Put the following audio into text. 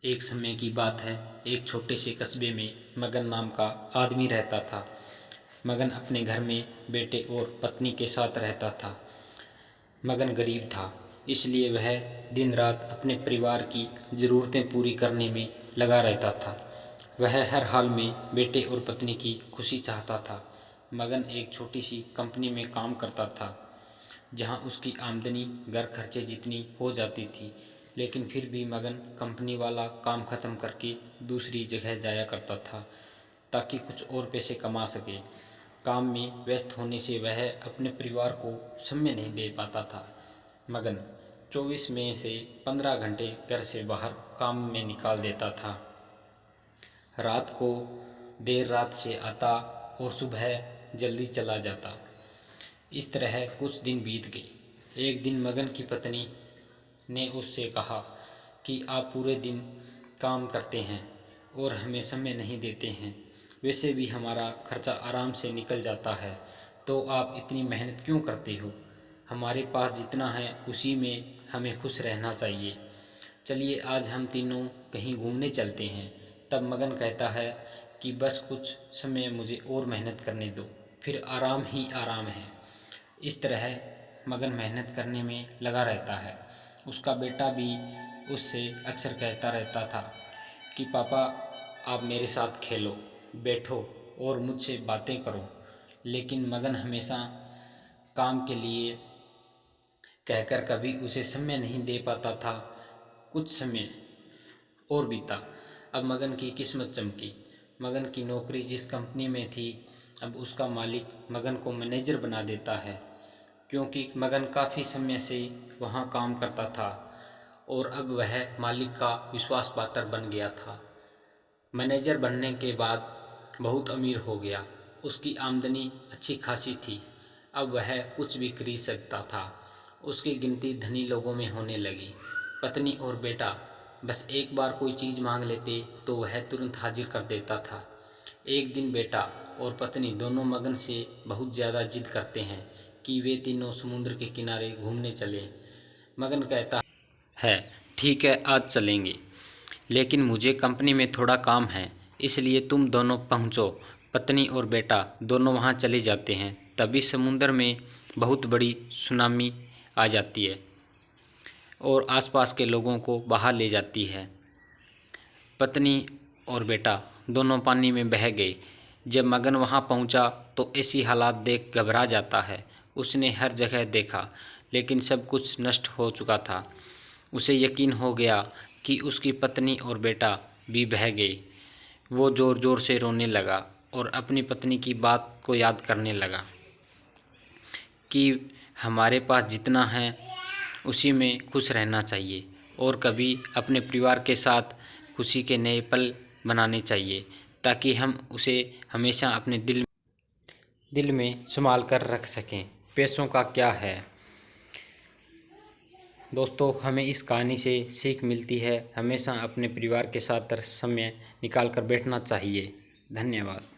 एक समय की बात है। एक छोटे से कस्बे में मगन नाम का आदमी रहता था। मगन अपने घर में बेटे और पत्नी के साथ रहता था। मगन गरीब था, इसलिए वह दिन रात अपने परिवार की ज़रूरतें पूरी करने में लगा रहता था। वह हर हाल में बेटे और पत्नी की खुशी चाहता था। मगन एक छोटी सी कंपनी में काम करता था, जहां उसकी आमदनी घर खर्चे जितनी हो जाती थी, लेकिन फिर भी मगन कंपनी वाला काम ख़त्म करके दूसरी जगह जाया करता था ताकि कुछ और पैसे कमा सके। काम में व्यस्त होने से वह अपने परिवार को समय नहीं दे पाता था। मगन 24 में से 15 घंटे घर से बाहर काम में निकाल देता था। रात को देर रात से आता और सुबह जल्दी चला जाता। इस तरह कुछ दिन बीत गए। एक दिन मगन की पत्नी ने उससे कहा कि आप पूरे दिन काम करते हैं और हमें समय नहीं देते हैं। वैसे भी हमारा खर्चा आराम से निकल जाता है, तो आप इतनी मेहनत क्यों करते हो? हमारे पास जितना है उसी में हमें खुश रहना चाहिए। चलिए आज हम तीनों कहीं घूमने चलते हैं। तब मगन कहता है कि बस कुछ समय मुझे और मेहनत करने दो, फिर आराम ही आराम है। इस तरह मगन मेहनत करने में लगा रहता है। उसका बेटा भी उससे अक्सर कहता रहता था कि पापा आप मेरे साथ खेलो, बैठो और मुझसे बातें करो, लेकिन मगन हमेशा काम के लिए कहकर कभी उसे समय नहीं दे पाता था। कुछ समय और बीता। अब मगन की किस्मत चमकी। मगन की नौकरी जिस कंपनी में थी, अब उसका मालिक मगन को मैनेजर बना देता है, क्योंकि मगन काफ़ी समय से वहाँ काम करता था और अब वह मालिक का विश्वास पात्र बन गया था। मैनेजर बनने के बाद बहुत अमीर हो गया। उसकी आमदनी अच्छी खासी थी। अब वह कुछ भी खरीद सकता था। उसकी गिनती धनी लोगों में होने लगी। पत्नी और बेटा बस एक बार कोई चीज़ मांग लेते तो वह तुरंत हाजिर कर देता था। एक दिन बेटा और पत्नी दोनों मगन से बहुत ज़्यादा जिद करते हैं कि वे तीनों समुद्र के किनारे घूमने चलें। मगन कहता है, ठीक है आज चलेंगे, लेकिन मुझे कंपनी में थोड़ा काम है, इसलिए तुम दोनों पहुँचो। पत्नी और बेटा दोनों वहाँ चले जाते हैं। तभी समुद्र में बहुत बड़ी सुनामी आ जाती है और आसपास के लोगों को बहा ले जाती है। पत्नी और बेटा दोनों पानी में बह गए। जब मगन वहाँ पहुँचा तो ऐसी हालात देख घबरा जाता है। उसने हर जगह देखा, लेकिन सब कुछ नष्ट हो चुका था। उसे यकीन हो गया कि उसकी पत्नी और बेटा भी बह गए। वो ज़ोर ज़ोर से रोने लगा और अपनी पत्नी की बात को याद करने लगा कि हमारे पास जितना है उसी में खुश रहना चाहिए और कभी अपने परिवार के साथ खुशी के नए पल बनाने चाहिए, ताकि हम उसे हमेशा अपने दिल में संभाल कर रख सकें। पैसों का क्या है दोस्तों, हमें इस कहानी से सीख मिलती है, हमेशा अपने परिवार के साथ समय निकाल कर बैठना चाहिए। धन्यवाद।